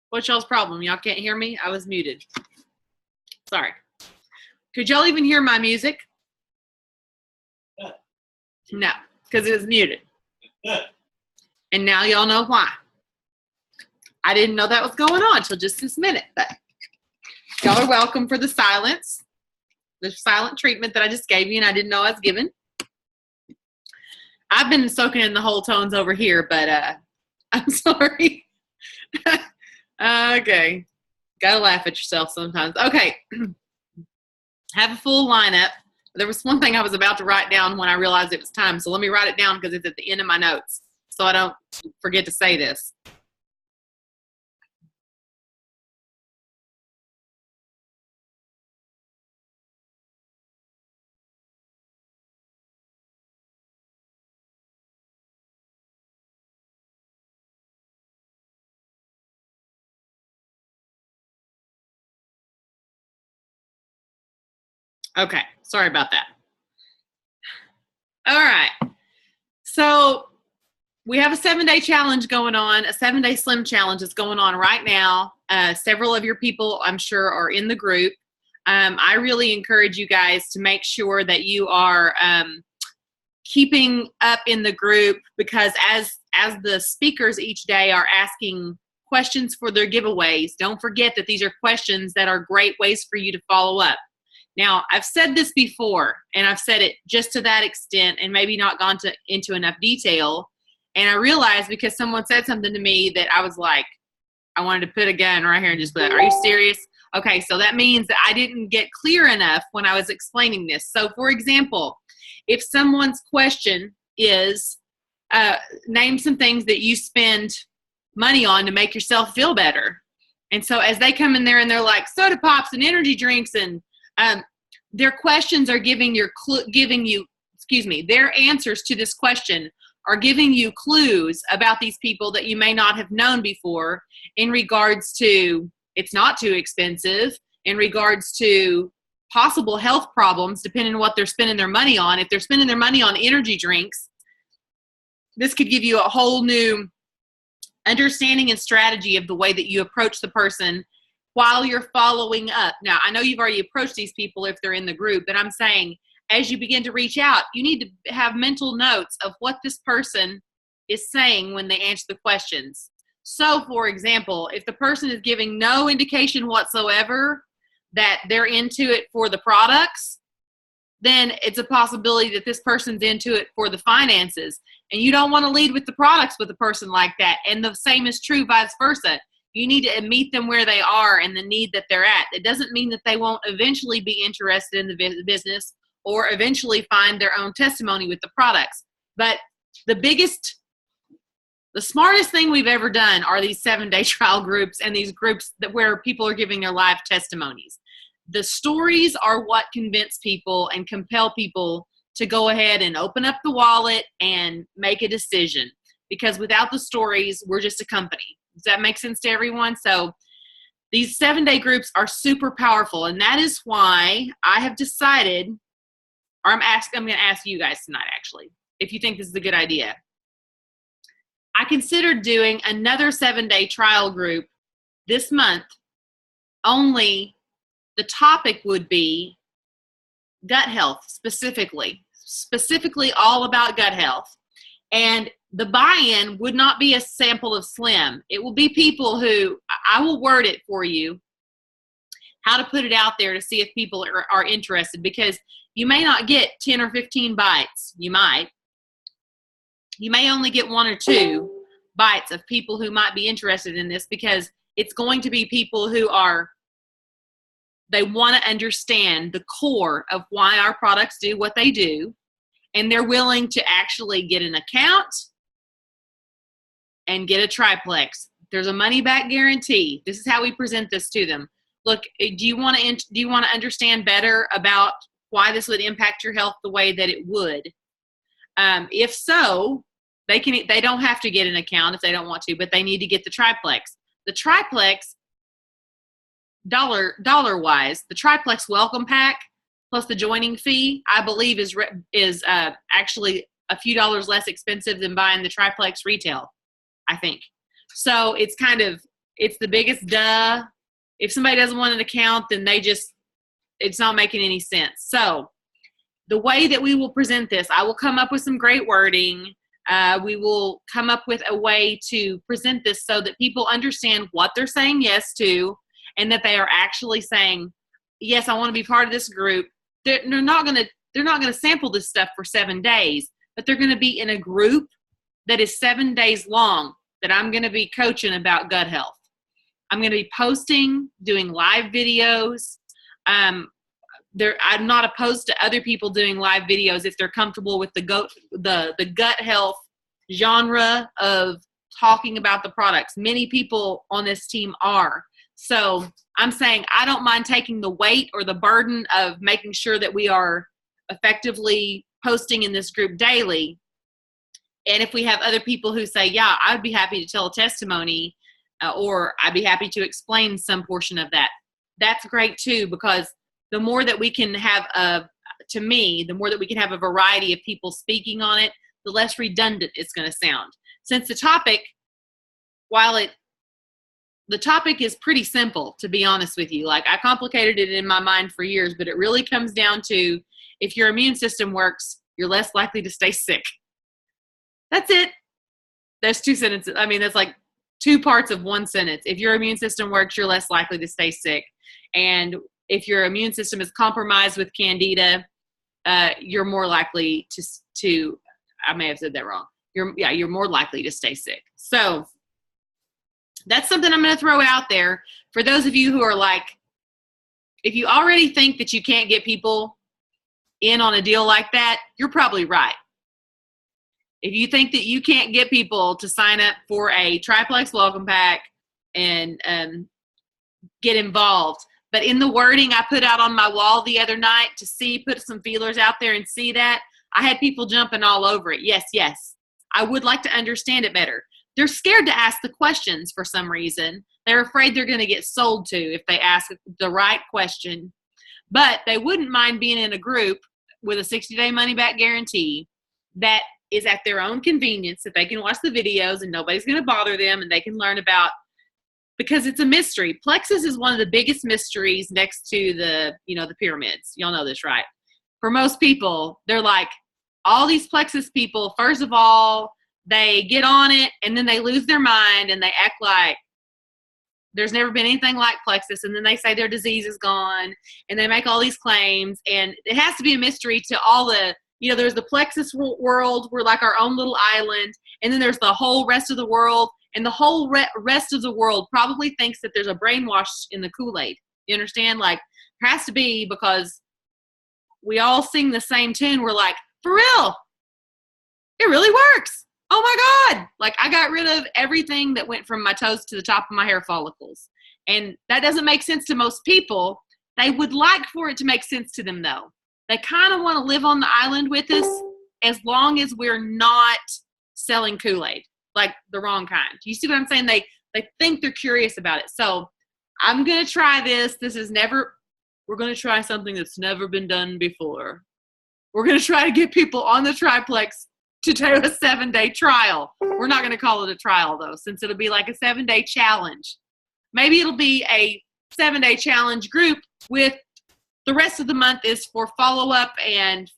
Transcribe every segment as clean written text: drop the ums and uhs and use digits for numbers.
What's y'all's problem? Y'all can't hear me? I was muted. Sorry. Could y'all even hear my music? No, because it was muted. And now y'all know why. I didn't know that was going on until just this minute, but y'all are welcome for the silent treatment that I just gave you and I didn't know I was given. I've been soaking in the whole tones over here, but I'm sorry. Okay. Gotta laugh at yourself sometimes. Okay. Have a full lineup. There was one thing I was about to write down when I realized it was time, so let me write it down because it's at the end of my notes so I don't forget to say this. Okay, sorry about that. All right. So we have a 7-day challenge going on, a 7-day slim challenge is going on right now. Several of your people, I'm sure, are in the group. I really encourage you guys to make sure that you are keeping up in the group because as the speakers each day are asking questions for their giveaways, don't forget that these are questions that are great ways for you to follow up. Now, I've said this before, and I've said it just to that extent and maybe not gone into enough detail. And I realized because someone said something to me that I was like, I wanted to put a gun right here and just be like, are you serious? Okay, so that means that I didn't get clear enough when I was explaining this. So, for example, if someone's question is, name some things that you spend money on to make yourself feel better. And so as they come in there and they're like soda pops and energy drinks and their questions are giving you, their answers to this question are giving you clues about these people that you may not have known before in regards to it's not too expensive, in regards to possible health problems depending on what they're spending their money on. If they're spending their money on energy drinks, this could give you a whole new understanding and strategy of the way that you approach the person while you're following up. Now, I know you've already approached these people if they're in the group, but I'm saying as you begin to reach out, you need to have mental notes of what this person is saying when they answer the questions. So, for example, if the person is giving no indication whatsoever that they're into it for the products, then it's a possibility that this person's into it for the finances. And you don't want to lead with the products with a person like that. And the same is true vice versa. You need to meet them where they are and the need that they're at. It doesn't mean that they won't eventually be interested in the business or eventually find their own testimony with the products. But the smartest thing we've ever done are these 7-day trial groups and these groups where people are giving their live testimonies. The stories are what convince people and compel people to go ahead and open up the wallet and make a decision. Because without the stories, we're just a company. Does that make sense to everyone? So these 7-day groups are super powerful. And that is why I have decided, or I'm going to ask you guys tonight, actually, if you think this is a good idea. I considered doing another 7-day trial group this month, only the topic would be gut health specifically all about gut health. And the buy-in would not be a sample of Slim. It will be people who, I will word it for you, how to put it out there to see if people are interested, because you may not get 10 or 15 bites. You may only get 1 or 2 bites of people who might be interested in this, because it's going to be people who they want to understand the core of why our products do what they do, and they're willing to actually get an account and get a triplex. There's a money-back guarantee. This is how we present this to them. Look, do you want to understand better about why this would impact your health the way that it would? If so, they don't have to get an account if they don't want to, but they need to get the triplex. The triplex, dollar-wise, the triplex welcome pack plus the joining fee, I believe is actually a few dollars less expensive than buying the triplex retail, I think. So it's kind of it's the biggest duh. If somebody doesn't want an account, then it's not making any sense. So the way that we will present this, I will come up with some great wording. We will come up with a way to present this so that people understand what they're saying yes to, and that they are actually saying, yes, I want to be part of this group. They're not going to sample this stuff for 7 days, but they're going to be in a group that is 7 days long that I'm going to be coaching about gut health. I'm going to be posting, doing live videos. I'm not opposed to other people doing live videos if they're comfortable with the gut health genre of talking about the products. Many people on this team are. So I'm saying I don't mind taking the weight or the burden of making sure that we are effectively posting in this group daily. And if we have other people who say, yeah, I'd be happy to tell a testimony, or I'd be happy to explain some portion of that, that's great too, because the more that we can have the more that we can have a variety of people speaking on it, the less redundant it's going to sound. Since the topic, the topic is pretty simple, to be honest with you. Like, I complicated it in my mind for years, but it really comes down to, if your immune system works, you're less likely to stay sick. That's it. There's 2 sentences. I mean, that's like 2 parts of 1 sentence. If your immune system works, you're less likely to stay sick. And if your immune system is compromised with candida, you're more likely to I may have said that wrong. You're more likely to stay sick. So that's something I'm going to throw out there for those of you who are like, if you already think that you can't get people in on a deal like that, you're probably right. If you think that you can't get people to sign up for a triplex welcome pack and get involved, but in the wording I put out on my wall the other night put some feelers out there and see that, I had people jumping all over it. Yes. I would like to understand it better. They're scared to ask the questions for some reason. They're afraid they're going to get sold to if they ask the right question. But they wouldn't mind being in a group with a 60-day money-back guarantee that is at their own convenience, that they can watch the videos and nobody's going to bother them, and they can learn about, because it's a mystery. Plexus is one of the biggest mysteries next to the pyramids. Y'all know this, right? For most people, they're like, all these Plexus people, first of all, they get on it and then they lose their mind and they act like there's never been anything like Plexus, and then they say their disease is gone and they make all these claims, and it has to be a mystery to all the, there's the Plexus world, we're like our own little island, and then there's the whole rest of the world, and the whole rest of the world probably thinks that there's a brainwash in the Kool-Aid. You understand? Like, there has to be, because we all sing the same tune. We're like, for real, it really works. Oh my God. Like, I got rid of everything that went from my toes to the top of my hair follicles. And that doesn't make sense to most people. They would like for it to make sense to them, though. They kind of want to live on the island with us as long as we're not selling Kool-Aid, like the wrong kind. You see what I'm saying? They think they're curious about it. So I'm going to try this. We're going to try something that's never been done before. We're going to try to get people on the triplex to do a 7-day trial. We're not going to call it a trial, though, since it'll be like a 7-day challenge. Maybe it'll be a 7-day challenge group with the rest of the month is for follow-up and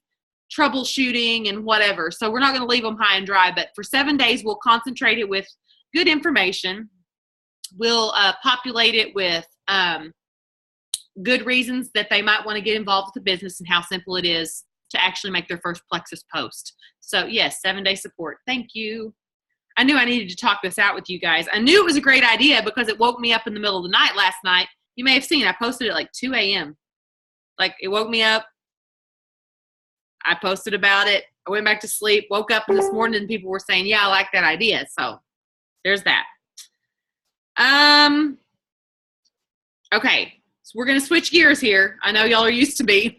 troubleshooting and whatever. So we're not going to leave them high and dry, but for 7 days, we'll concentrate it with good information. We'll populate it with good reasons that they might want to get involved with the business and how simple it is to actually make their first Plexus post. So yes, 7-day support. Thank you. I knew I needed to talk this out with you guys. I knew it was a great idea because it woke me up in the middle of the night last night. You may have seen, I posted it like 2 a.m. Like, it woke me up. I posted about it. I went back to sleep, woke up this morning, and people were saying, yeah, I like that idea. So there's that. Okay. So we're going to switch gears here. I know y'all are used to me.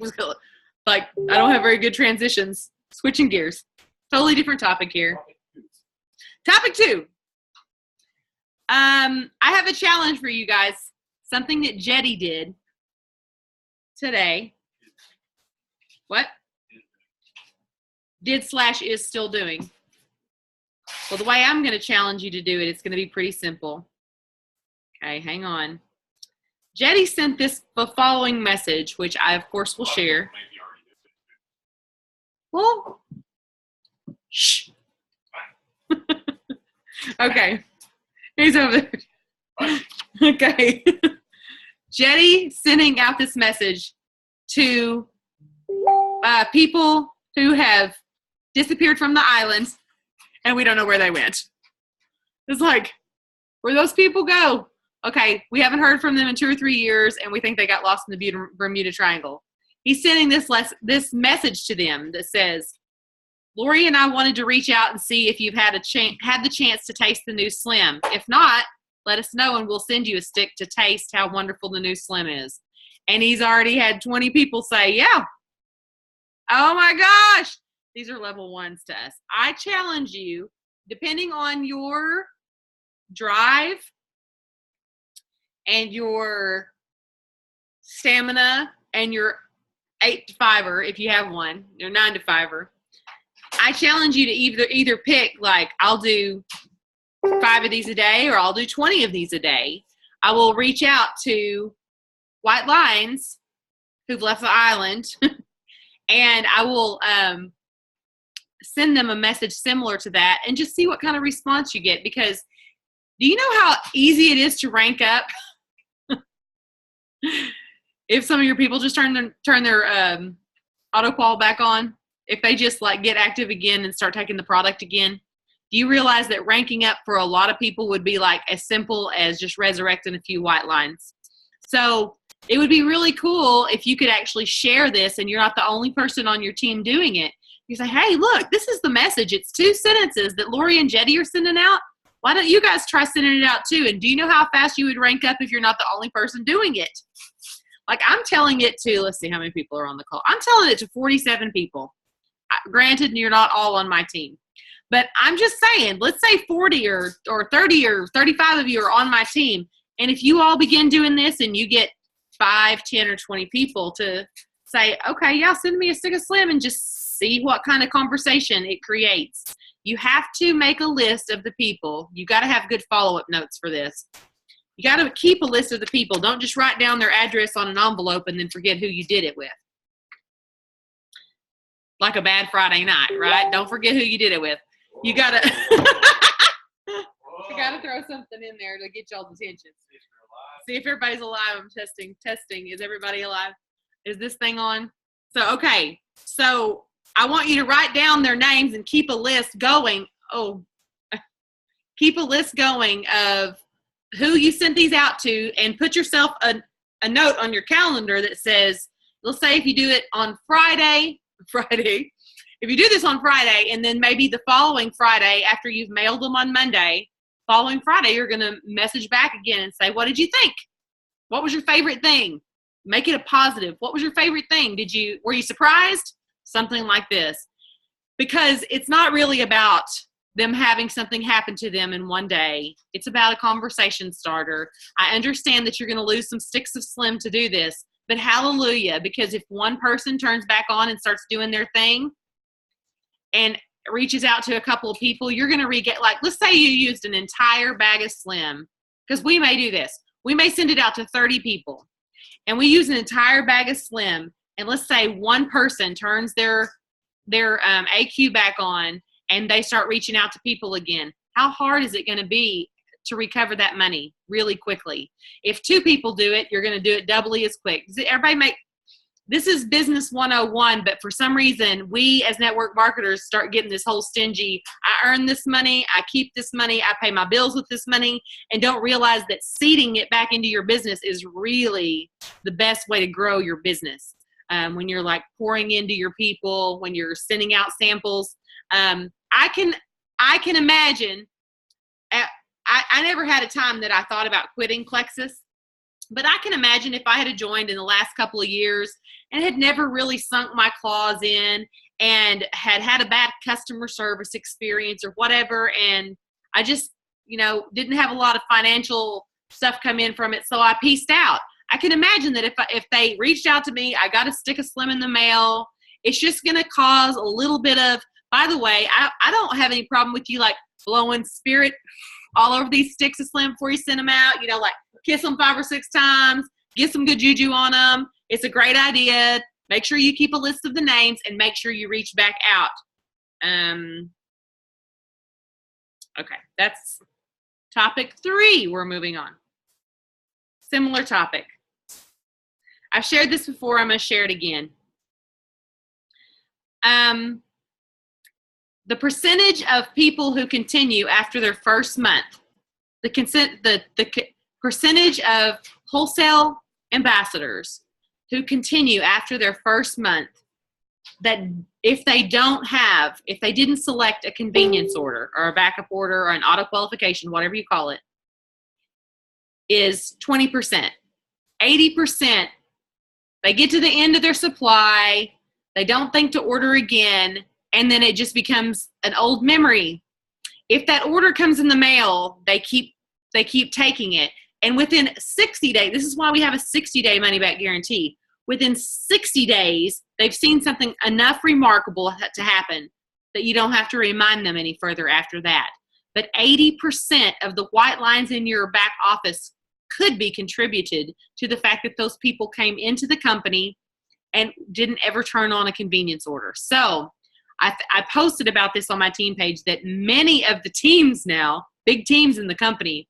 Like, I don't have very good transitions. Switching gears. Totally different topic here. Topic 2. I have a challenge for you guys. Something that Jetty did today. What? Did/is still doing. Well, the way I'm going to challenge you to do it, it's going to be pretty simple. Okay, hang on. Jetty sent the following message, which I, of course, will share. Well, shh. Okay. He's over there. Okay. Jetty sending out this message to people who have disappeared from the island, and we don't know where they went. It's like, where'd those people go? Okay, we haven't heard from them in 2 or 3 years, and we think they got lost in the Bermuda Triangle. He's sending this message to them that says, Lori and I wanted to reach out and see if you've had the chance to taste the new Slim. If not, let us know and we'll send you a stick to taste how wonderful the new Slim is. And he's already had 20 people say, yeah. Oh my gosh. These are level 1s to us. I challenge you, depending on your drive and your stamina and your 8 to 5er, if you have one, your 9 to 5er, I challenge you to either pick, like, I'll do 5 of these a day or I'll do 20 of these a day. I will reach out to white lions who've left the island and I will send them a message similar to that and just see what kind of response you get. Because do you know how easy it is to rank up? If some of your people just turn their auto qual back on, if they just like get active again and start taking the product again, do you realize that ranking up for a lot of people would be like as simple as just resurrecting a few white lines? So it would be really cool if you could actually share this and you're not the only person on your team doing it. You say, hey, look, this is the message. It's 2 sentences that Lori and Jetty are sending out. Why don't you guys try sending it out too? And do you know how fast you would rank up if you're not the only person doing it? Like, I'm telling it to, let's see how many people are on the call. I'm telling it to 47 people. Granted, you're not all on my team. But I'm just saying, let's say 40 or 30 or 35 of you are on my team. And if you all begin doing this and you get 5, 10, or 20 people to say, okay, yeah, send me a stick of Slim and just see what kind of conversation it creates. You have to make a list of the people. You got to have good follow-up notes for this. You got to keep a list of the people. Don't just write down their address on an envelope and then forget who you did it with. Like a bad Friday night, right? Don't forget who you did it with. You got to you got to throw something in there to get y'all's attention. See if everybody's alive. I'm testing. Is everybody alive? Is this thing on? So, okay. So, I want you to write down their names and keep a list going. Keep a list going of who you sent these out to and put yourself a note on your calendar that says, let's say if you do it on Friday, if you do this on Friday and then maybe the following Friday after you've mailed them on Monday, following Friday, you're going to message back again and say, what did you think? What was your favorite thing? Make it a positive. What was your favorite thing? Were you surprised? Something like this. Because it's not really about them having something happen to them in one day. It's about a conversation starter. I understand that you're going to lose some sticks of Slim to do this, but hallelujah, because if one person turns back on and starts doing their thing and reaches out to a couple of people, you're going to like, let's say you used an entire bag of Slim, because we may do this. We may send it out to 30 people, and we use an entire bag of Slim, and let's say one person turns their AQ back on, and they start reaching out to people again. How hard is it going to be to recover that money really quickly? If 2 people do it, you're going to do it doubly as quick. This is business 101, but for some reason, we as network marketers start getting this whole stingy, I earn this money, I keep this money, I pay my bills with this money, and don't realize that seeding it back into your business is really the best way to grow your business. When you're like pouring into your people, when you're sending out samples, I can imagine. I never had a time that I thought about quitting Plexus, but I can imagine if I had joined in the last couple of years and had never really sunk my claws in and had a bad customer service experience or whatever, and I just, didn't have a lot of financial stuff come in from it, so I pieced out. I can imagine that if they reached out to me, I got a stick of Slim in the mail, it's just going to cause a little bit of, by the way, I don't have any problem with you like blowing spirit all over these sticks of Slim before you send them out, like kiss them 5 or 6 times, get some good juju on them. It's a great idea. Make sure you keep a list of the names and make sure you reach back out. Okay, that's topic 3. We're moving on. Similar topic. I've shared this before. I'm going to share it again. The percentage of people who continue after their first month, the percentage of wholesale ambassadors who continue after their first month, that if they didn't select a convenience order or a backup order or an auto qualification, whatever you call it, is 20%. 80%, they get to the end of their supply, they don't think to order again, and then it just becomes an old memory. If that order comes in the mail, they keep taking it. And within 60 days, this is why we have a 60-day money-back guarantee. Within 60 days, they've seen something enough remarkable to happen that you don't have to remind them any further after that. But 80% of the white lines in your back office could be contributed to the fact that those people came into the company and didn't ever turn on a convenience order. So I posted about this on my team page that many of the teams now, big teams in the company,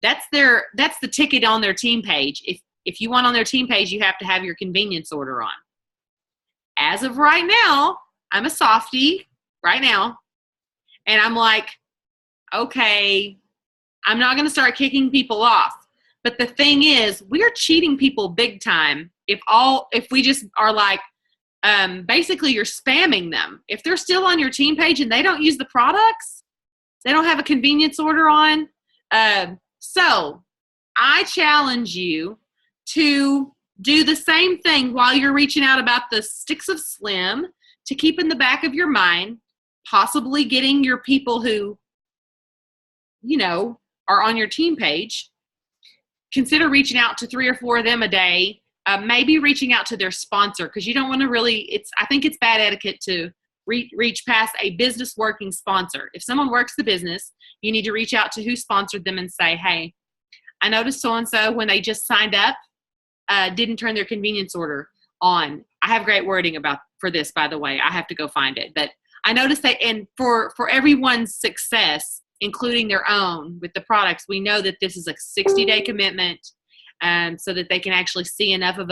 that's the ticket on their team page. If you want on their team page, you have to have your convenience order on. As of right now, I'm a softie right now, and I'm like, okay, I'm not going to start kicking people off. But the thing is, we're cheating people big time if we just are like, basically you're spamming them. If they're still on your team page and they don't use the products, they don't have a convenience order on. So I challenge you to do the same thing while you're reaching out about the Sticks of Slim, to keep in the back of your mind, possibly getting your people who, are on your team page. Consider reaching out to 3 or 4 of them a day, maybe reaching out to their sponsor, because you don't want to I think it's bad etiquette to reach past a business working sponsor. If someone works the business, you need to reach out to who sponsored them and say, hey, I noticed so-and-so when they just signed up, didn't turn their convenience order on. I have great wording for this, by the way. I have to go find it. But I noticed that, and for everyone's success, including their own with the products, we know that this is a 60-day commitment, so that they can actually see enough of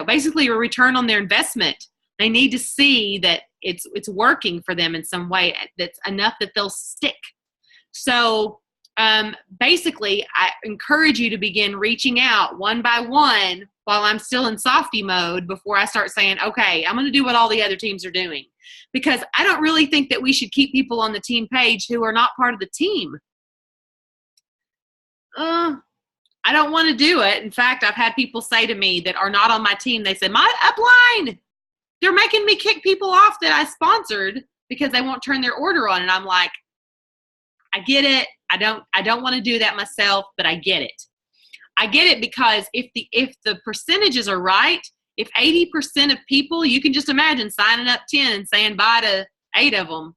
basically a return on their investment. They need to see that it's working for them in some way that's enough that they'll stick. So basically, I encourage you to begin reaching out one by one while I'm still in softie mode before I start saying, okay, I'm going to do what all the other teams are doing. Because I don't really think that we should keep people on the team page who are not part of the team. I don't want to do it. In fact, I've had people say to me that are not on my team, they said, my upline, they're making me kick people off that I sponsored because they won't turn their order on. And I'm like, I get it. I don't want to do that myself, but I get it. I get it because if the percentages are right, if 80% of people, you can just imagine signing up 10 and saying bye to 8 of them.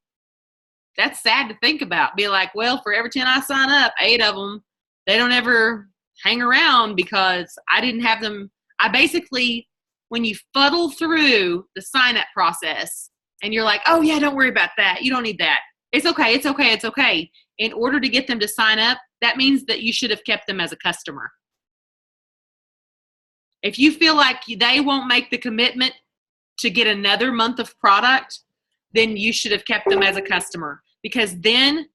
That's sad to think about. Be like, well, for every 10 I sign up, 8 of them, they don't ever hang around because I didn't have them. I basically, when you fuddle through the sign up process and you're like, oh yeah, don't worry about that. You don't need that. It's okay. It's okay. It's okay. In order to get them to sign up, that means that you should have kept them as a customer. If you feel like they won't make the commitment to get another month of product, then you should have kept them as a customer, because then,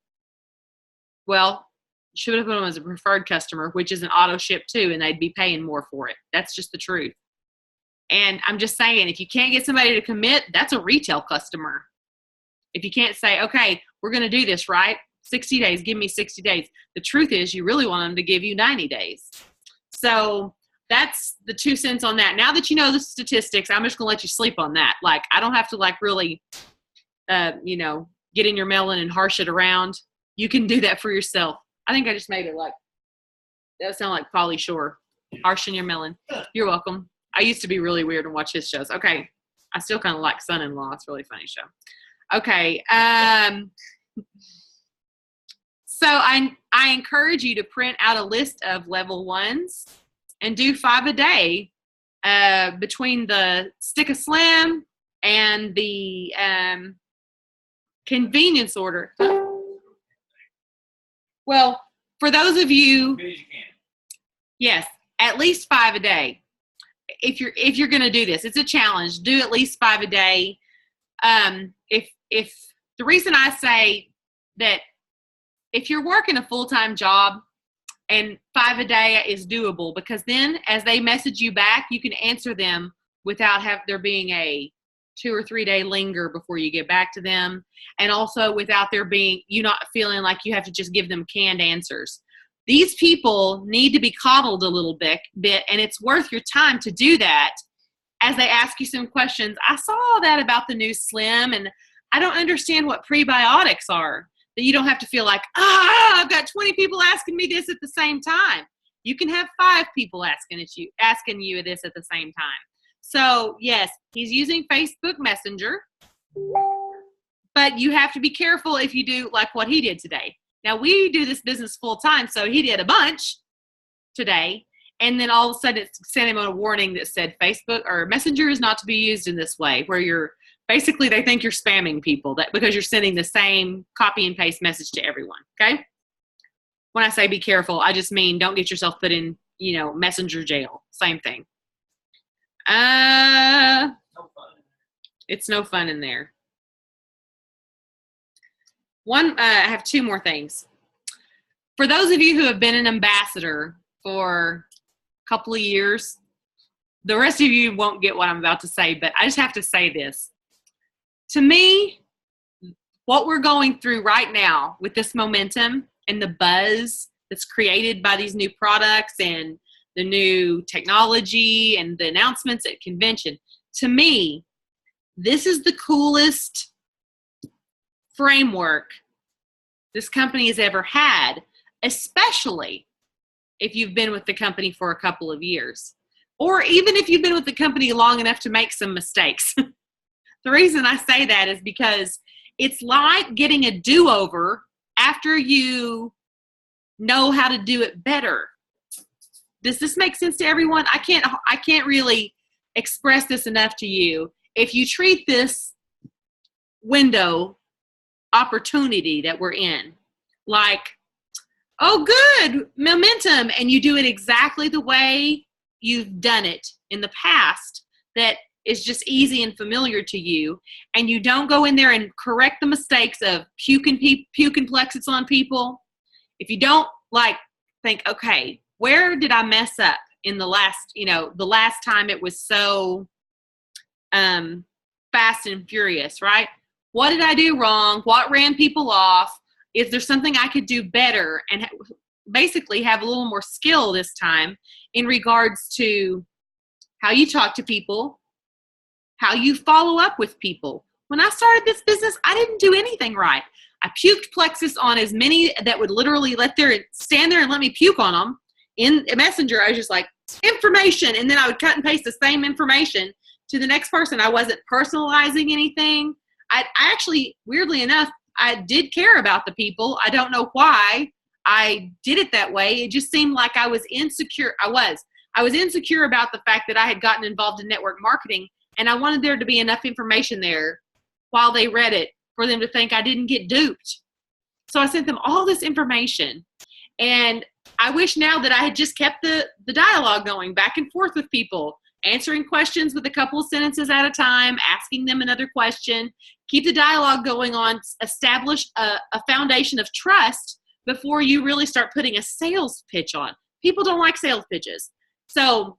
well, you should have put them as a preferred customer, which is an auto ship too, and they'd be paying more for it. That's just the truth. And I'm just saying, if you can't get somebody to commit, that's a retail customer. If you can't say, okay, we're going to do this, right? 60 days, give me 60 days. The truth is you really want them to give you 90 days. So that's the 2 cents on that. Now that you know the statistics, I'm just going to let you sleep on that. Like, I don't have to really, get in your melon and harsh it around. You can do that for yourself. I think I just made it that sound like Pauly Shore. Harshing your melon. You're welcome. I used to be really weird and watch his shows. Okay. I still kind of like Son-in-Law. It's a really funny show. Okay. So I encourage you to print out a list of level 1s and do 5 a day between the Stick of Slim and the convenience order. Well, for those of you, yes, at least 5 a day. If you're going to do this, it's a challenge. Do at least 5 a day. If the reason I say that, if you're working a full-time job and 5 a day is doable, because then as they message you back, you can answer them without there being a 2 or 3 day linger before you get back to them. And also without you not feeling like you have to just give them canned answers. These people need to be coddled a little bit, and it's worth your time to do that as they ask you some questions. I saw that about the new Slim, and I don't understand what prebiotics are. That you don't have to feel like, I've got 20 people asking me this at the same time. You can have 5 people asking you this at the same time. So yes, he's using Facebook Messenger, but you have to be careful if you do like what he did today. Now, we do this business full time, so he did a bunch today, and then all of a sudden it sent him a warning that said Facebook or Messenger is not to be used in this way, where basically they think you're spamming people because you're sending the same copy and paste message to everyone, okay? When I say be careful, I just mean don't get yourself put in, Messenger jail. Same thing. It's no fun in there. I have 2 more things. For those of you who have been an ambassador for a couple of years, the rest of you won't get what I'm about to say, but I just have to say this. To me, what we're going through right now with this momentum and the buzz that's created by these new products and the new technology and the announcements at convention, to me, this is the coolest framework this company has ever had, especially if you've been with the company for a couple of years, or even if you've been with the company long enough to make some mistakes. The reason I say that is because it's like getting a do-over after you know how to do it better. Does this make sense to everyone? I can't really express this enough to you. If you treat this window opportunity that we're in like, oh, good, momentum, and you do it exactly the way you've done it in the past, that is just easy and familiar to you, and you don't go in there and correct the mistakes of puking Plexus on people. If you don't think, okay, where did I mess up in the last time it was so fast and furious, right? What did I do wrong? What ran people off? Is there something I could do better? And basically have a little more skill this time in regards to how you talk to people, how you follow up with people. When I started this business, I didn't do anything right. I puked Plexus on as many that would literally stand there and let me puke on them. In Messenger, I was just like, information, and then I would cut and paste the same information to the next person. I wasn't personalizing anything. I actually, weirdly enough, I did care about the people. I don't know why I did it that way. It just seemed like I was insecure. I was insecure about the fact that I had gotten involved in network marketing, and I wanted there to be enough information there while they read it for them to think I didn't get duped. So I sent them all this information, and I wish now that I had just kept the dialogue going back and forth with people, answering questions with a couple of sentences at a time, asking them another question, keep the dialogue going on, establish a foundation of trust before you really start putting a sales pitch on. People don't like sales pitches. So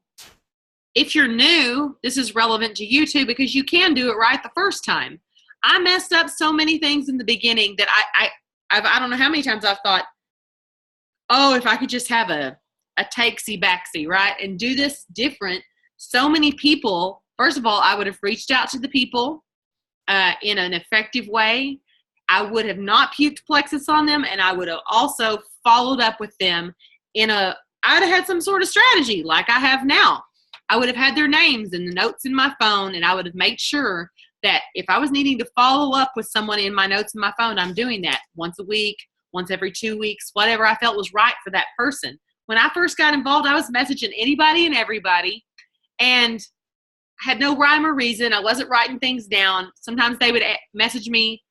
if you're new, this is relevant to you too, because you can do it right the first time. I messed up so many things in the beginning that I don't know how many times I've thought, oh, if I could just have a takesy-backsy, right, and do this different. So many people, first of all, I would have reached out to the people in an effective way. I would have not puked Plexus on them, and I would have also followed up with them I would have had some sort of strategy like I have now. I would have had their names and the notes in my phone, and I would have made sure that if I was needing to follow up with someone in my notes in my phone, I'm doing that once a week, once every 2 weeks, whatever I felt was right for that person. When I first got involved, I was messaging anybody and everybody, and I had no rhyme or reason. I wasn't writing things down. Sometimes they would message me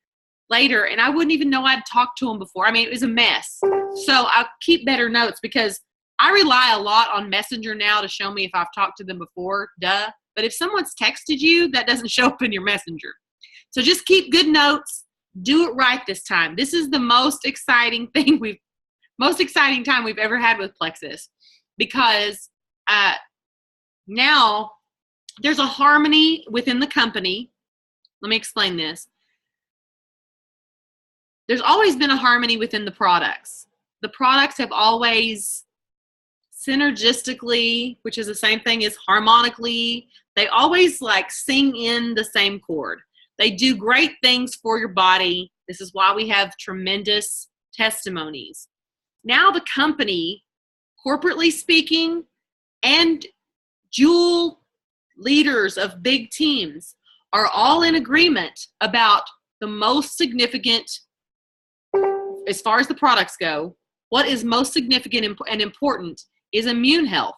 later, and I wouldn't even know I'd talked to them before. I mean, it was a mess. So I'll keep better notes because I rely a lot on Messenger now to show me if I've talked to them before, duh. But if someone's texted you, that doesn't show up in your Messenger. So just keep good notes. Do it right this time. This is the most exciting time we've ever had with Plexus, because now there's a harmony within the company. Let me explain this. There's always been a harmony within the products. The products have always synergistically, which is the same thing as harmonically, they always like sing in the same chord. They do great things for your body. This is why we have tremendous testimonies. Now the company, corporately speaking, and jewel leaders of big teams are all in agreement about the most significant, as far as the products go, what is most significant and important is immune health.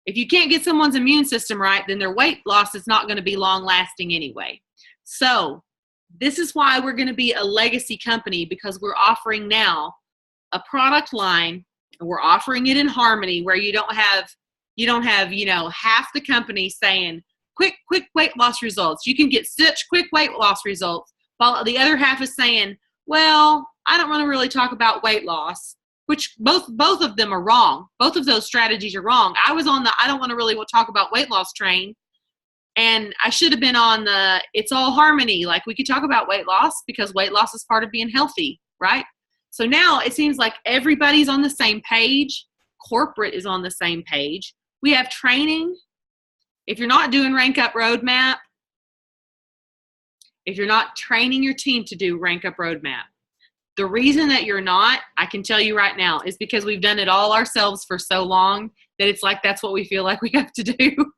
If you can't get someone's immune system right, then their weight loss is not going to be long lasting anyway. So this is why we're going to be a legacy company, because we're offering now a product line, and we're offering it in harmony, where you don't have, half the company saying quick weight loss results. You can get such quick weight loss results, while the other half is saying, well, I don't want to really talk about weight loss, which both of them are wrong. Both of those strategies are wrong. I was on the I don't want to really talk about weight loss train, and I should have been on the it's all harmony. Like, we could talk about weight loss because weight loss is part of being healthy, right? So now it seems like everybody's on the same page. Corporate is on the same page. We have training. If you're not doing Rank Up Roadmap, if you're not training your team to do Rank Up Roadmap, the reason that you're not, I can tell you right now, is because we've done it all ourselves for so long that it's like that's what we feel like we have to do.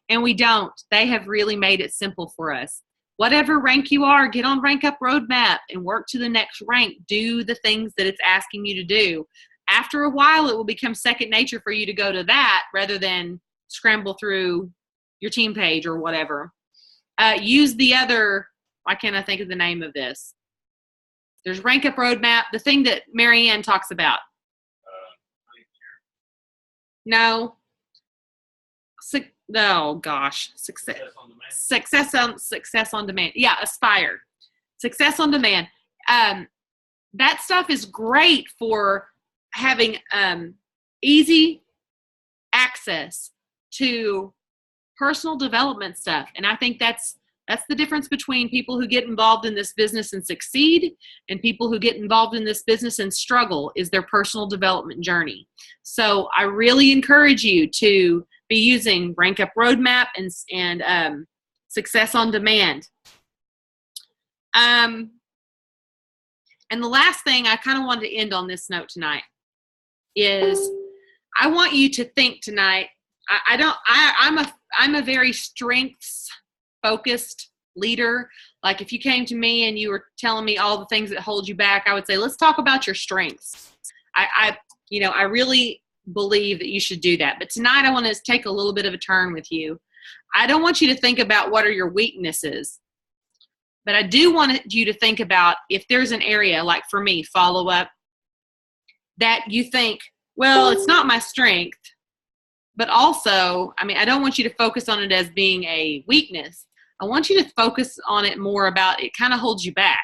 And we don't. They have really made it simple for us. Whatever rank you are, get on Rank Up Roadmap and work to the next rank. Do the things that it's asking you to do. After a while, it will become second nature for you to go to that rather than scramble through your team page or whatever. Use the other, why can't I think of the name of this? There's Rank Up Roadmap, the thing that Marianne talks about. No. Oh gosh, Success on Demand. Yeah, Aspire. Success on Demand. That stuff is great for having easy access to personal development stuff. And I think that's the difference between people who get involved in this business and succeed and people who get involved in this business and struggle, is their personal development journey. So I really encourage you to be using Rank Up Roadmap and Success on Demand. And the last thing I kind of wanted to end on this note tonight is I want you to think tonight. I'm a very strengths focused leader. Like, if you came to me and you were telling me all the things that hold you back, I would say, let's talk about your strengths. I really believe that you should do that. But tonight I want to take a little bit of a turn with you. I don't want you to think about what are your weaknesses, but I do want you to think about if there's an area, like for me, follow up, that you think, well, it's not my strength, but also, I don't want you to focus on it as being a weakness. I want you to focus on it more about it kind of holds you back.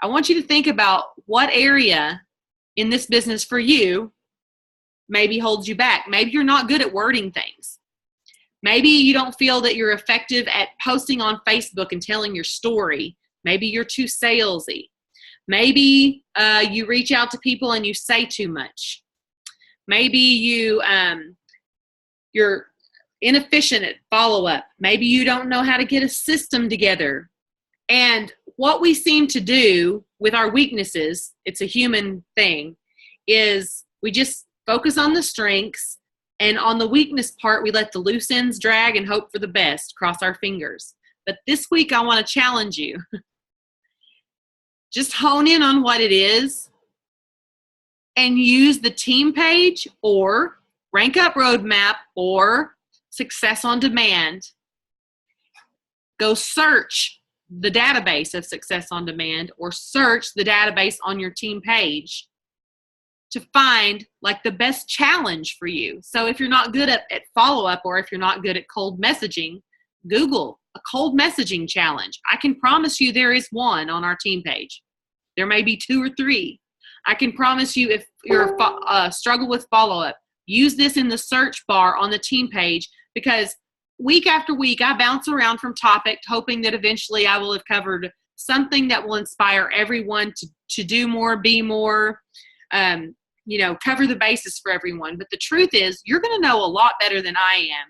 I want you to think about what area in this business for you maybe holds you back. Maybe you're not good at wording things. Maybe you don't feel that you're effective at posting on Facebook and telling your story. Maybe you're too salesy. Maybe you reach out to people and you say too much. Maybe you're inefficient at follow-up. Maybe you don't know how to get a system together. And what we seem to do with our weaknesses, it's a human thing, is we just focus on the strengths, and on the weakness part, we let the loose ends drag and hope for the best, cross our fingers. But this week, I want to challenge you. Just hone in on what it is and use the team page or Rank Up Roadmap or Success on Demand. Go search the database of Success on Demand or search the database on your team page to find like the best challenge for you. So if you're not good at follow-up, or if you're not good at cold messaging, Google a cold messaging challenge. I can promise you there is one on our team page. There may be 2 or 3. I can promise you if you're struggle with follow-up, use this in the search bar on the team page, because week after week I bounce around from topic hoping that eventually I will have covered something that will inspire everyone to do more, be more, cover the bases for everyone. But the truth is, you're going to know a lot better than I am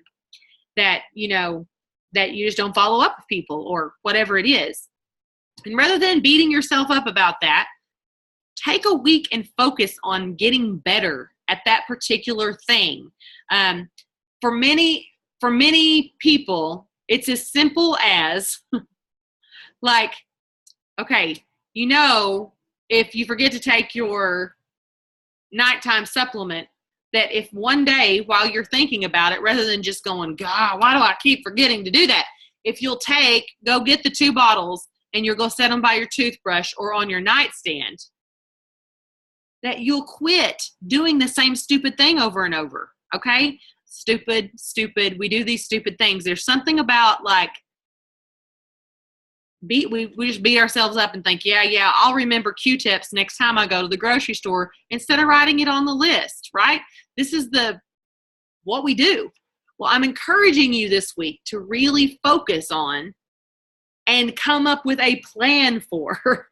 that you just don't follow up with people or whatever it is. And rather than beating yourself up about that, take a week and focus on getting better at that particular thing. For many people, it's as simple as like, okay, if you forget to take your nighttime supplement, that if one day while you're thinking about it, rather than just going, God, why do I keep forgetting to do that? If you'll go get the 2 bottles and you'll go set them by your toothbrush or on your nightstand, that you'll quit doing the same stupid thing over and over. Okay? Stupid. We do these stupid things. There's something about like, we just beat ourselves up and think, yeah, I'll remember Q-tips next time I go to the grocery store, instead of writing it on the list, right? This is what we do. Well, I'm encouraging you this week to really focus on and come up with a plan for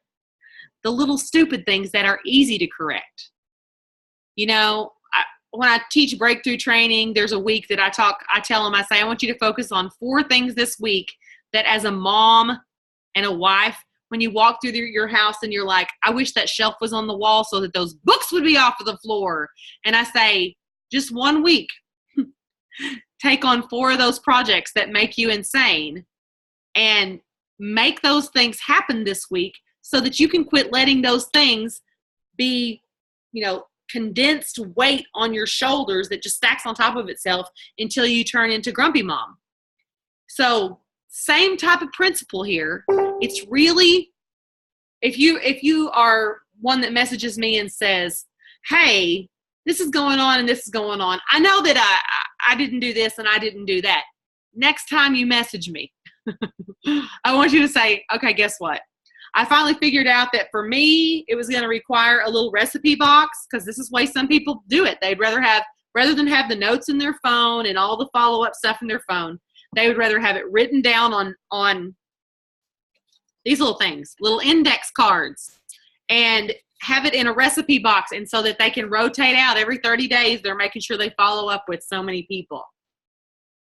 the little stupid things that are easy to correct. When I teach breakthrough training, there's a week that I tell them, I say, I want you to focus on 4 things this week that as a mom and a wife, when you walk through your house and you're like, I wish that shelf was on the wall so that those books would be off of the floor. And I say, just 1 week, take on 4 of those projects that make you insane and make those things happen this week so that you can quit letting those things be, condensed weight on your shoulders that just stacks on top of itself until you turn into grumpy mom. So same type of principle here. It's really, if you are one that messages me and says, hey, this is going on and this is going on, I know that I didn't do this and I didn't do that. Next time you message me, I want you to say, okay, guess what? I finally figured out that for me, it was going to require a little recipe box, because this is the way some people do it. They'd rather than have the notes in their phone and all the follow-up stuff in their phone, they would rather have it written down on these little things, little index cards, and have it in a recipe box, and so that they can rotate out every 30 days. They're making sure they follow up with so many people.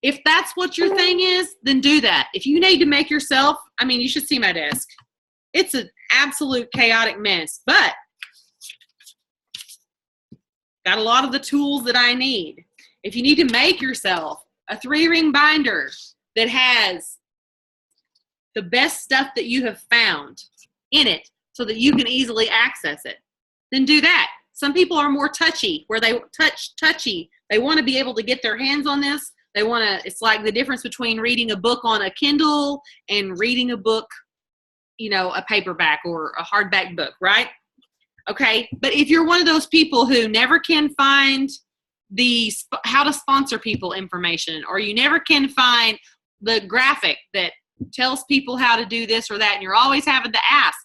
If that's what your thing is, then do that. If you need to make yourself, you should see my desk. It's an absolute chaotic mess, but got a lot of the tools that I need. If you need to make yourself a 3-ring binder that has the best stuff that you have found in it so that you can easily access it, then do that. Some people are more touchy, where they touchy. They want to be able to get their hands on this. It's like the difference between reading a book on a Kindle and reading a book, a paperback or a hardback book, right? Okay. But if you're one of those people who never can find the how to sponsor people information, or you never can find the graphic that tells people how to do this or that, and you're always having to ask,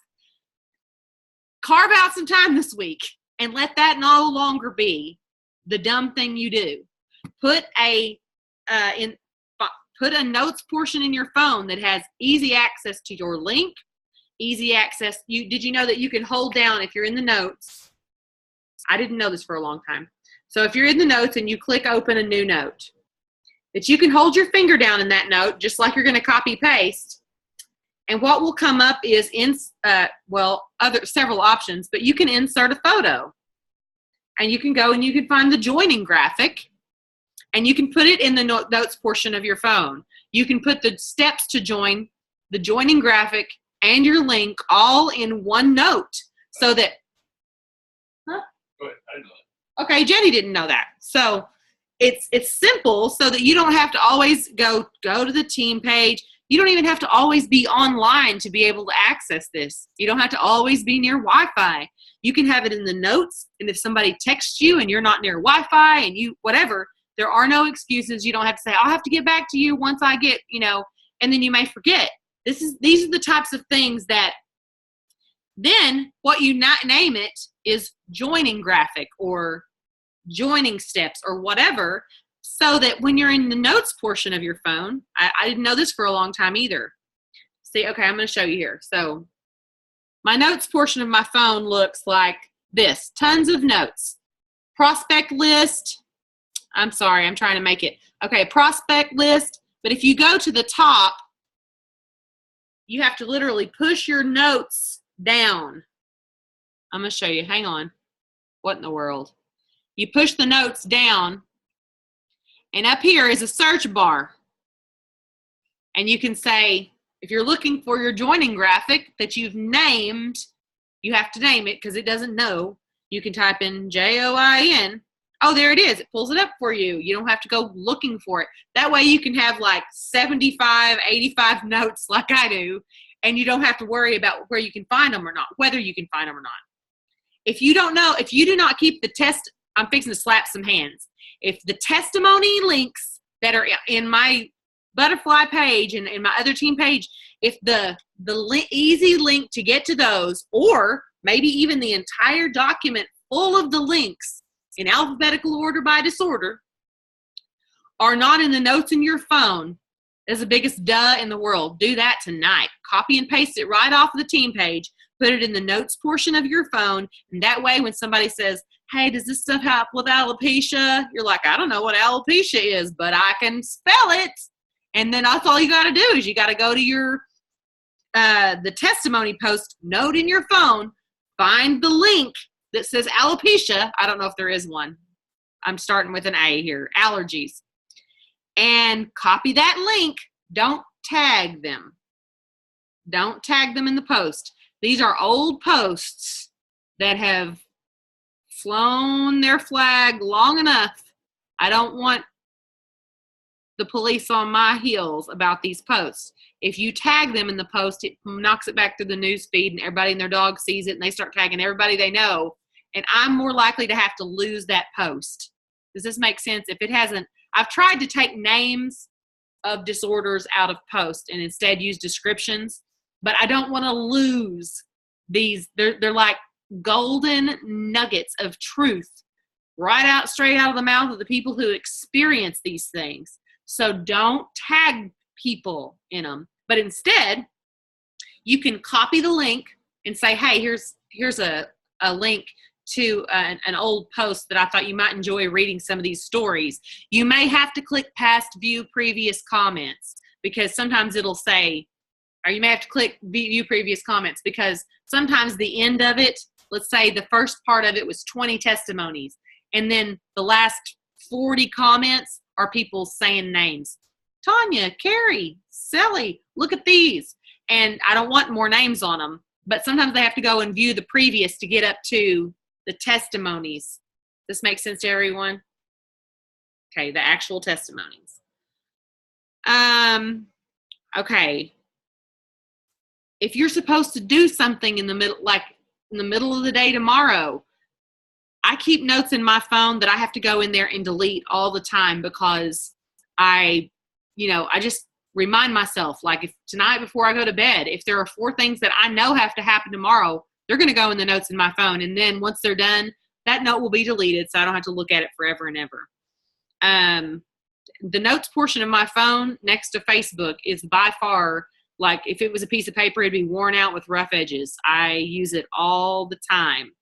carve out some time this week and let that no longer be the dumb thing you do. Put a notes portion in your phone that has easy access to your link, easy access. Did you know that you can hold down, if you're in the notes? I didn't know this for a long time. So if you're in the notes and you click open a new note, that you can hold your finger down in that note, just like you're going to copy paste. And what will come up is several options, but you can insert a photo, and you can go and you can find the joining graphic, and you can put it in the notes portion of your phone. You can put the steps to join, the joining graphic, and your link all in one note so that, huh? Go ahead. I didn't know that. Okay, Jenny didn't know that. So it's simple so that you don't have to always go to the team page. You don't even have to always be online to be able to access this. You don't have to always be near Wi-Fi. You can have it in the notes, and if somebody texts you and you're not near Wi-Fi and you whatever, there are no excuses. You don't have to say, I'll have to get back to you once I get, and then you may forget. These are the types of things that then what you name it is joining graphic or joining steps or whatever, so that when you're in the notes portion of your phone, I didn't know this for a long time either. See, okay, I'm going to show you here. So my notes portion of my phone looks like this. Tons of notes. Prospect list. I'm sorry, I'm trying to make it. Okay, prospect list. But if you go to the top, you have to literally push your notes down. I'm going to show you. Hang on. What in the world? You push the notes down, and up here is a search bar. And you can say, if you're looking for your joining graphic that you've named, you have to name it because it doesn't know. You can type in JOIN. Oh, there it is. It pulls it up for you. You don't have to go looking for it. That way you can have like 75, 85 notes like I do, and you don't have to worry about where you can find them or not, whether you can find them or not. If you don't know, if you do not keep the test, I'm fixing to slap some hands. If the testimony links that are in my butterfly page and in my other team page, if the easy link to get to those, or maybe even the entire document full of the links in alphabetical order by disorder, are not in the notes in your phone, that's the biggest duh in the world. Do that tonight. Copy and paste it right off the team page. Put it in the notes portion of your phone, and that way when somebody says, hey, does this stuff help with alopecia? You're like, I don't know what alopecia is, but I can spell it. And then that's all you got to do is you got to go to your the testimony post note in your phone, find the link that says alopecia. I don't know if there is one. I'm starting with an A here, allergies. And copy that link. Don't tag them. Don't tag them in the post. These are old posts that have flown their flag long enough. I don't want the police on my heels about these posts. If you tag them in the post, it knocks it back to the news feed and everybody and their dog sees it and they start tagging everybody they know. And I'm more likely to have to lose that post. Does this make sense? If it hasn't, I've tried to take names of disorders out of post and instead use descriptions, but I don't want to lose these. They're like golden nuggets of truth straight out of the mouth of the people who experience these things. So don't tag people in them, but instead you can copy the link and say, hey, here's a link to an old post that I thought you might enjoy reading some of these stories. You may have to click past view previous comments because sometimes it'll say, or you may have to click view previous comments because sometimes the end of it, let's say the first part of it was 20 testimonies, and then the last 40 comments are people saying names. Tanya, Carrie, Sally, look at these. And I don't want more names on them, but sometimes they have to go and view the previous to get up to the testimonies. This makes sense to everyone? Okay, the actual testimonies. Okay. If you're supposed to do something in the middle of the day tomorrow, I keep notes in my phone that I have to go in there and delete all the time because I just remind myself, like if tonight before I go to bed, if there are 4 things that I know have to happen tomorrow, they're going to go in the notes in my phone. And then once they're done, that note will be deleted so I don't have to look at it forever and ever. The notes portion of my phone next to Facebook is by far, like if it was a piece of paper, it'd be worn out with rough edges. I use it all the time.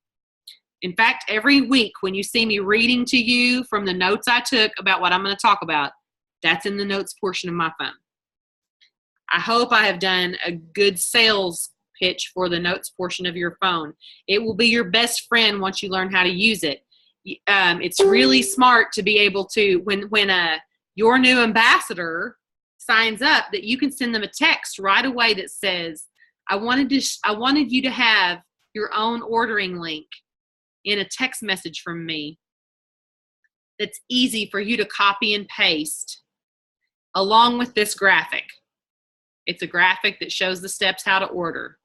In fact, every week when you see me reading to you from the notes I took about what I'm going to talk about, that's in the notes portion of my phone. I hope I have done a good sales pitch for the notes portion of your phone. It will be your best friend once you learn how to use it. It's really smart to be able to, when your new ambassador signs up, that you can send them a text right away that says, I wanted you to have your own ordering link in a text message from me that's easy for you to copy and paste along with this graphic. It's a graphic that shows the steps how to order.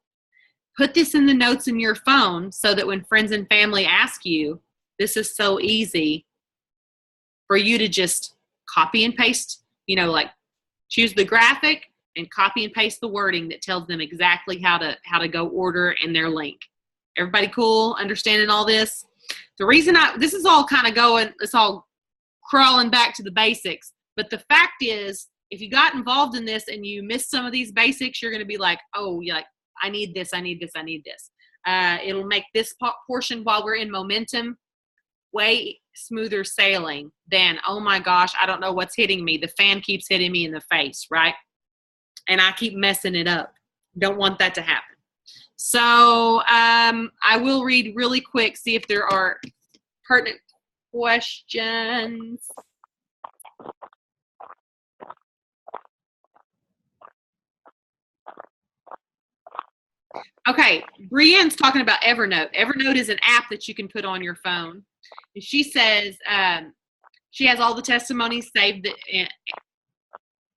Put this in the notes in your phone so that when friends and family ask you, this is so easy for you to just copy and paste, like choose the graphic and copy and paste the wording that tells them exactly how to go order and their link. Everybody cool? Understanding all this? The reason this is all kind of it's all crawling back to the basics. But the fact is, if you got involved in this and you missed some of these basics, you're going to be like, oh, I need this, I need this, I need this. It'll make this portion while we're in momentum way smoother sailing than, oh my gosh, I don't know what's hitting me. The fan keeps hitting me in the face, right? And I keep messing it up. Don't want that to happen. So I will read really quick, see if there are pertinent questions. Okay, Brienne's talking about Evernote. Evernote is an app that you can put on your phone. And she says she has all the testimonies saved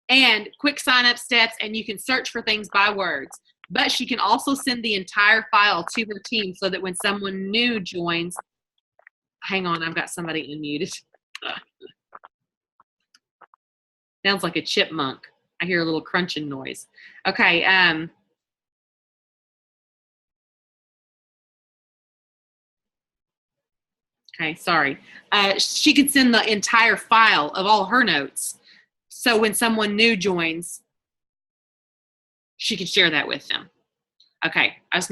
and quick sign-up steps, and you can search for things by words. But she can also send the entire file to her team so that when someone new joins, hang on, I've got somebody unmuted. Sounds like a chipmunk. I hear a little crunching noise. Okay. Okay, sorry. She could send the entire file of all her notes. So when someone new joins, she could share that with them. Okay, I was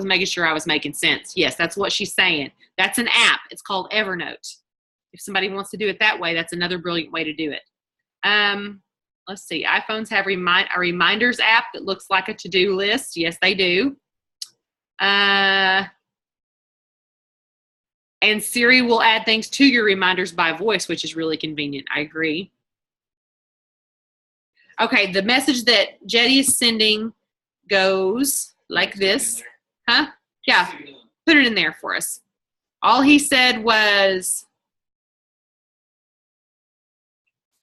making sure I was making sense. Yes, that's what she's saying. That's an app. It's called Evernote. If somebody wants to do it that way, that's another brilliant way to do it. Let's see. iPhones have a reminders app that looks like a to-do list. Yes, they do. And Siri will add things to your reminders by voice, which is really convenient. I agree. Okay, the message that Jetty is sending goes like this. Huh? Yeah, put it in there for us. All he said was,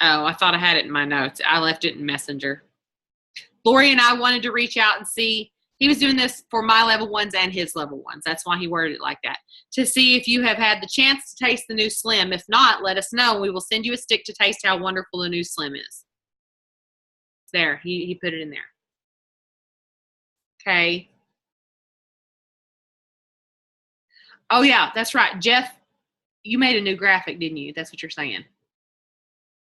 oh, I thought I had it in my notes. I left it in Messenger. Lori and I wanted to reach out and see. He was doing this for my level ones and his level ones. That's why he worded it like that. To see if you have had the chance to taste the new Slim. If not, let us know. We will send you a stick to taste how wonderful the new Slim is. There, he put it in there. Okay. Oh, yeah, that's right. Jeff, you made a new graphic, didn't you? That's what you're saying.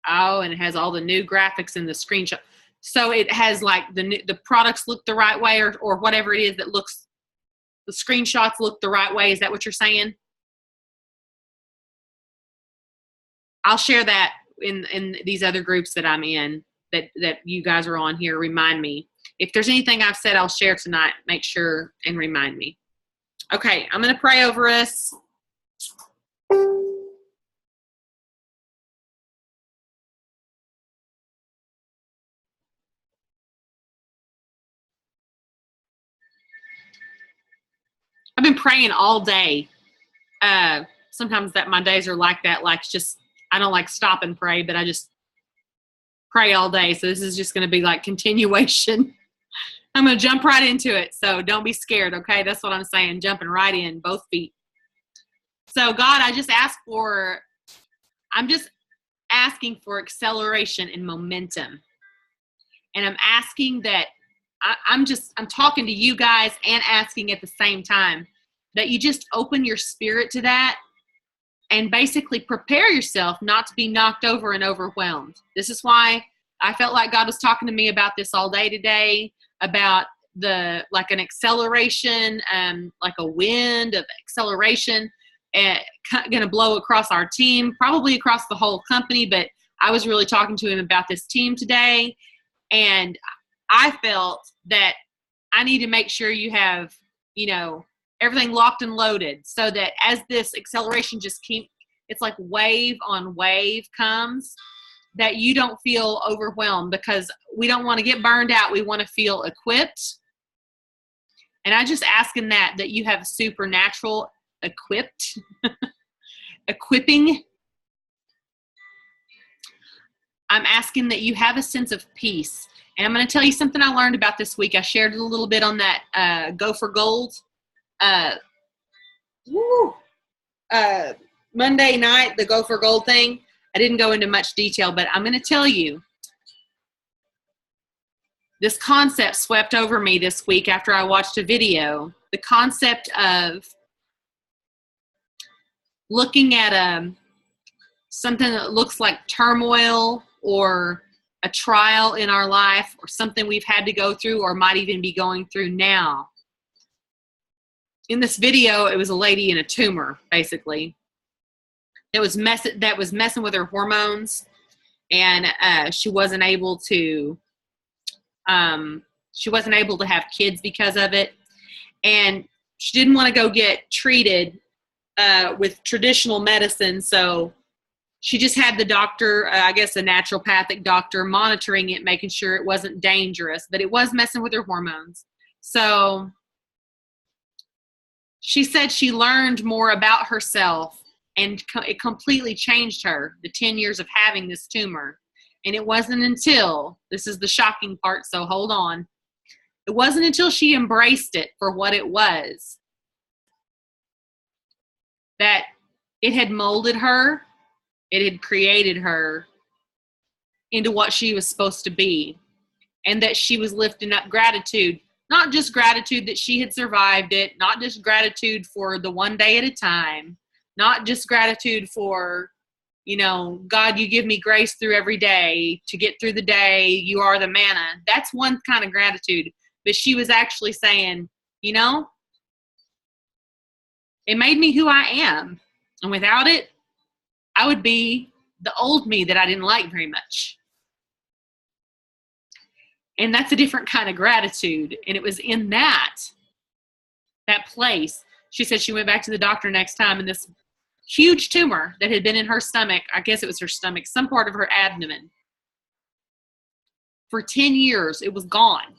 Oh, and it has all the new graphics in the screenshot. So it has like the products look the right way or whatever it is that looks, the screenshots look the right way. Is that what you're saying? I'll share that in these other groups that I'm in that you guys are on here. Remind me. If there's anything I've said I'll share tonight, make sure and remind me. Okay, I'm going to pray over us. I've been praying all day. Sometimes my days are like that, like just, I don't like stop and pray, but I just pray all day. So this is just going to be like continuation. I'm going to jump right into it. So don't be scared. Okay. That's what I'm saying. Jumping right in, both feet. So God, I'm just asking for acceleration and momentum. And I'm asking that I'm talking to you guys and asking at the same time that you just open your spirit to that and basically prepare yourself not to be knocked over and overwhelmed. This is why I felt like God was talking to me about this all day today, about like an acceleration, like a wind of acceleration going to blow across our team, probably across the whole company. But I was really talking to him about this team today, and I felt that I need to make sure you have, everything locked and loaded so that as this acceleration it's like wave on wave comes, that you don't feel overwhelmed, because we don't want to get burned out. We want to feel equipped And I just ask in that you have supernatural equipping. I'm asking that you have a sense of peace. And I'm going to tell you something I learned about this week. I shared it a little bit on that Go for Gold Monday night, the Go for Gold thing. I didn't go into much detail, but I'm going to tell you, this concept swept over me this week after I watched a video. The concept of looking at something that looks like turmoil or a trial in our life or something we've had to go through or might even be going through now. In this video, it was a lady in a tumor, basically. That was messing with her hormones, and she wasn't able to have kids because of it, and she didn't want to go get treated with traditional medicine, so she just had the doctor, I guess a naturopathic doctor, monitoring it, making sure it wasn't dangerous, but it was messing with her hormones. So she said she learned more about herself, and it completely changed her, the 10 years of having this tumor. And it wasn't until, this is the shocking part, so hold on. It wasn't until she embraced it for what it was that it had molded her, it had created her into what she was supposed to be, and that she was lifting up gratitude. Not just gratitude that she had survived it, not just gratitude for the one day at a time, not just gratitude for, God, you give me grace through every day to get through the day. You are the manna. That's one kind of gratitude. But she was actually saying, it made me who I am. And without it, I would be the old me that I didn't like very much. And that's a different kind of gratitude. And it was in that place. She said she went back to the doctor next time, and this huge tumor that had been in her stomach, I guess it was her stomach, some part of her abdomen, for 10 years, it was gone.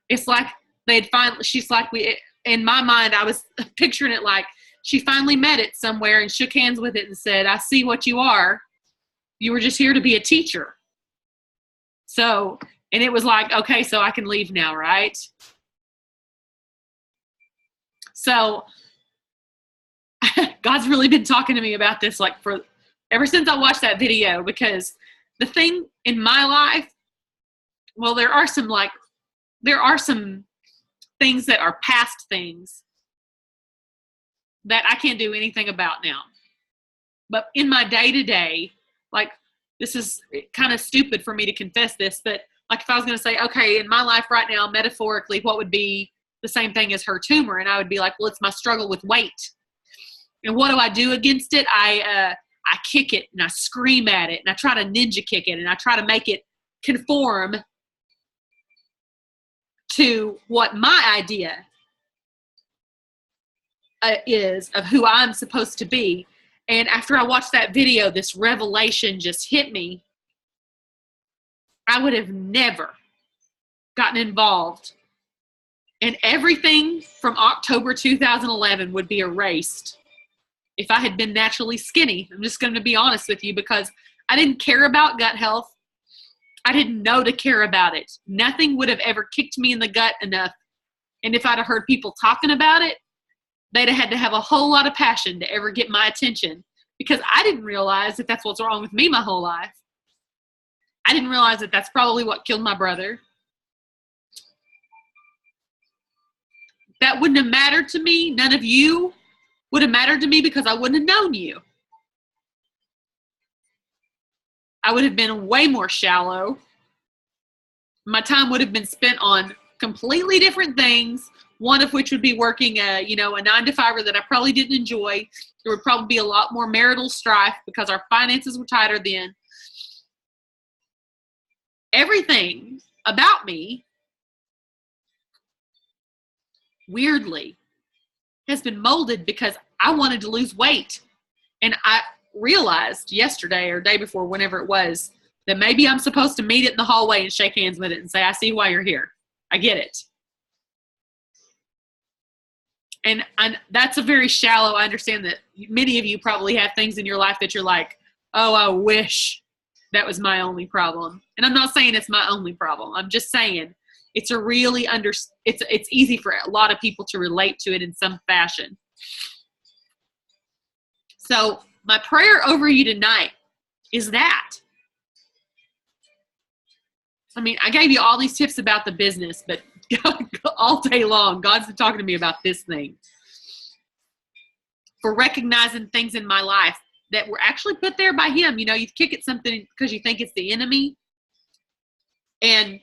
It's like in my mind, I was picturing it like she finally met it somewhere and shook hands with it and said, I see what you are. You were just here to be a teacher. So, and it was like, okay, so I can leave now, right? So God's really been talking to me about this ever since I watched that video, because the thing in my life, well, there are some things that are past things that I can't do anything about now. But in my day-to-day, this is kind of stupid for me to confess this, but if I was going to say, okay, in my life right now, metaphorically, what would be the same thing as her tumor? And I would be like, well, it's my struggle with weight. And what do I do against it? I kick it, and I scream at it, and I try to ninja kick it, and I try to make it conform to what my idea is of who I'm supposed to be. And after I watched that video, this revelation just hit me. I would have never gotten involved, and everything from October 2011 would be erased if I had been naturally skinny. I'm just going to be honest with you, because I didn't care about gut health. I didn't know to care about it. Nothing would have ever kicked me in the gut enough. And if I'd have heard people talking about it, they'd have had to have a whole lot of passion to ever get my attention, because I didn't realize that that's what's wrong with me my whole life. I didn't realize that that's probably what killed my brother. That wouldn't have mattered to me. None of you would have mattered to me, because I wouldn't have known you. I would have been way more shallow. My time would have been spent on completely different things, one of which would be working a 9-to-5 that I probably didn't enjoy. There would probably be a lot more marital strife because our finances were tighter then. Everything about me, weirdly, has been molded because I wanted to lose weight. And I realized yesterday or day before, whenever it was, that maybe I'm supposed to meet it in the hallway and shake hands with it and say, I see why you're here. I get it. And that's a very shallow. I understand that many of you probably have things in your life that you're like, oh, I wish that was my only problem. And I'm not saying it's my only problem. I'm just saying it's a really it's easy for a lot of people to relate to it in some fashion. So my prayer over you tonight is that. I mean, I gave you all these tips about the business, but all day long, God's been talking to me about this thing. For recognizing things in my life that were actually put there by Him. You know, you kick at something because you think it's the enemy. And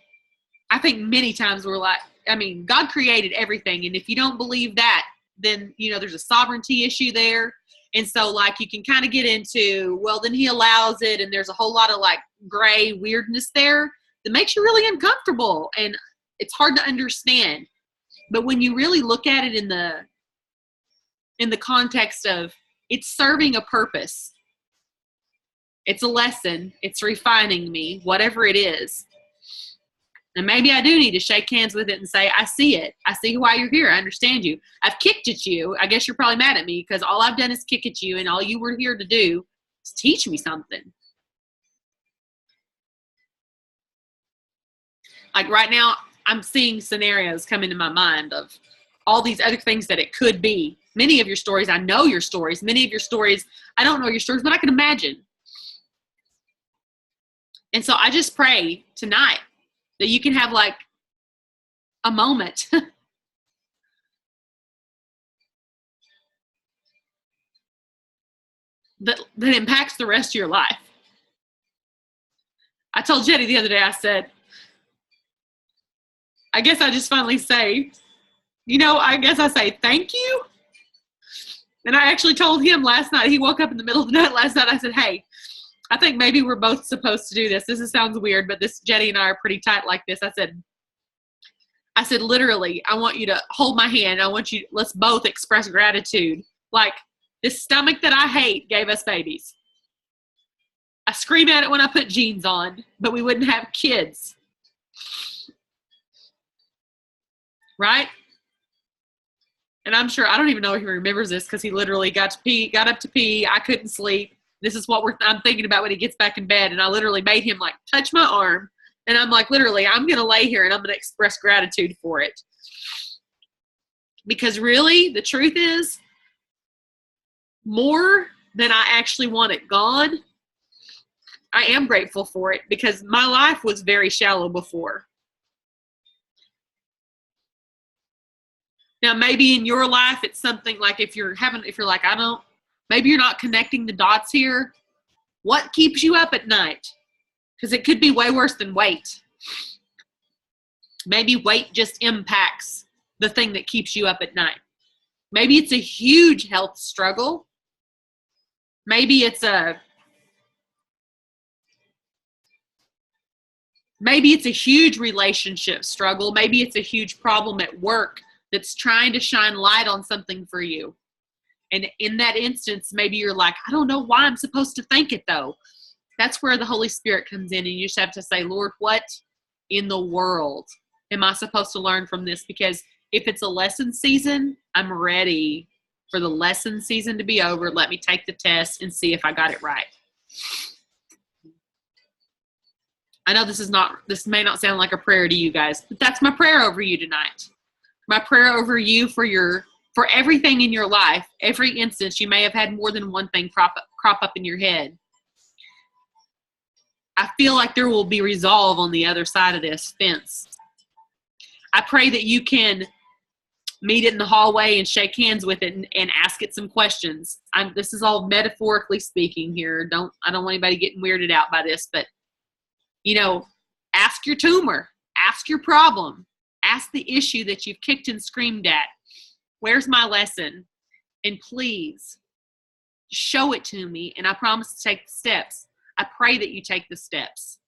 I think many times we're like, I mean, God created everything. And if you don't believe that, then, you know, there's a sovereignty issue there. And so, like, you can kind of get into, well, then He allows it. And there's a whole lot of, like, gray weirdness there that makes you really uncomfortable. And it's hard to understand. But when you really look at it in the context of it's serving a purpose, it's a lesson, it's refining me, whatever it is. And maybe I do need to shake hands with it and say, I see it. I see why you're here. I understand you. I've kicked at you. I guess you're probably mad at me because all I've done is kick at you, and all you were here to do is teach me something. Like right now, I'm seeing scenarios come into my mind of all these other things that it could be. Many of your stories, I know your stories. Many of your stories, I don't know your stories, but I can imagine. And so I just pray tonight that you can have like a moment that impacts the rest of your life. I told Jetty the other day, I said, I guess I just finally say, you know, I guess I say thank you. And I actually told him last night, he woke up in the middle of the night last night. I said, hey, I think maybe we're both supposed to do this. Sounds weird, but Jetty and I are pretty tight like this. I said, literally, I want you to hold my hand. Let's both express gratitude. Like this stomach that I hate gave us babies. I scream at it when I put jeans on, but we wouldn't have kids. Right? And I'm sure, I don't even know if he remembers this because he literally got up to pee. I couldn't sleep. This is what I'm thinking about when he gets back in bed. And I literally made him like touch my arm. And I'm like, literally, I'm going to lay here and I'm going to express gratitude for it. Because really, the truth is, more than I actually want it gone, I am grateful for it because my life was very shallow before. Now, maybe in your life, it's something like if you're like, maybe you're not connecting the dots here. What keeps you up at night? Because it could be way worse than weight. Maybe weight just impacts the thing that keeps you up at night. Maybe it's a huge health struggle. Maybe it's a huge relationship struggle. Maybe it's a huge problem at work that's trying to shine light on something for you. And in that instance, maybe you're like, I don't know why I'm supposed to thank it though. That's where the Holy Spirit comes in, and you just have to say, Lord, what in the world am I supposed to learn from this? Because if it's a lesson season, I'm ready for the lesson season to be over. Let me take the test and see if I got it right. I know this may not sound like a prayer to you guys, but that's my prayer over you tonight. My prayer over you for everything in your life, every instance, you may have had more than one thing crop up in your head. I feel like there will be resolve on the other side of this fence. I pray that you can meet it in the hallway and shake hands with it and ask it some questions. This is all metaphorically speaking here. I don't want anybody getting weirded out by this, but you know, ask your tumor, ask your problem, ask the issue that you've kicked and screamed at. Where's my lesson? And please show it to me, and I promise to take the steps. I pray that you take the steps.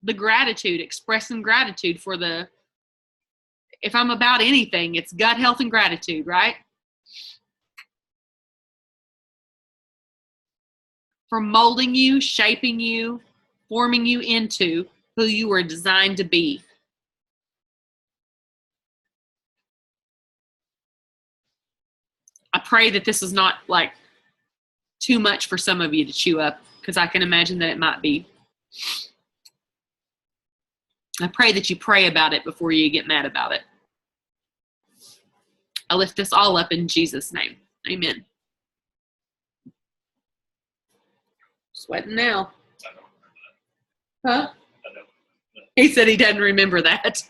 The gratitude, expressing gratitude if I'm about anything, it's gut health and gratitude, right? For molding you, shaping you, forming you into who you were designed to be. pray that this is not like too much for some of you to chew up, because I can imagine that it might be. I pray that you pray about it before you get mad about it. I lift this all up in Jesus' name. Amen. Sweating now. Huh? He said he doesn't remember that.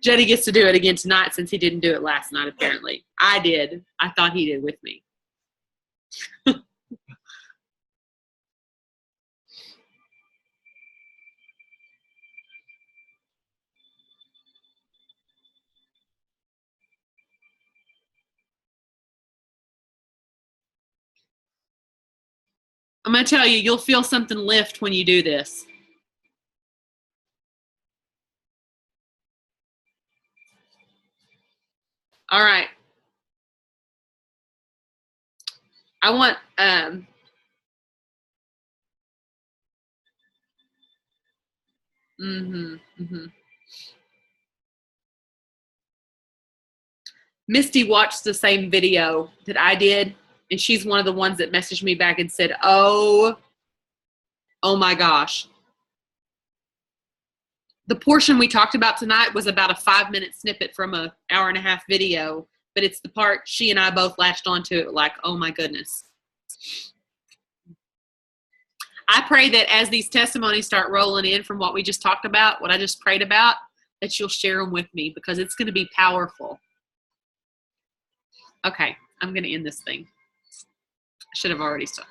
Jetty gets to do it again tonight since he didn't do it last night, apparently. I did. I thought he did with me. I'm going to tell you, you'll feel something lift when you do this. All right. I want, Misty watched the same video that I did, and she's one of the ones that messaged me back and said, oh my gosh. The portion we talked about tonight was about a 5-minute snippet from an 1.5-hour video, but it's the part she and I both latched onto, like, oh my goodness. I pray that as these testimonies start rolling in from what we just talked about, what I just prayed about, that you'll share them with me, because it's going to be powerful. Okay, I'm going to end this thing. I should have already stopped.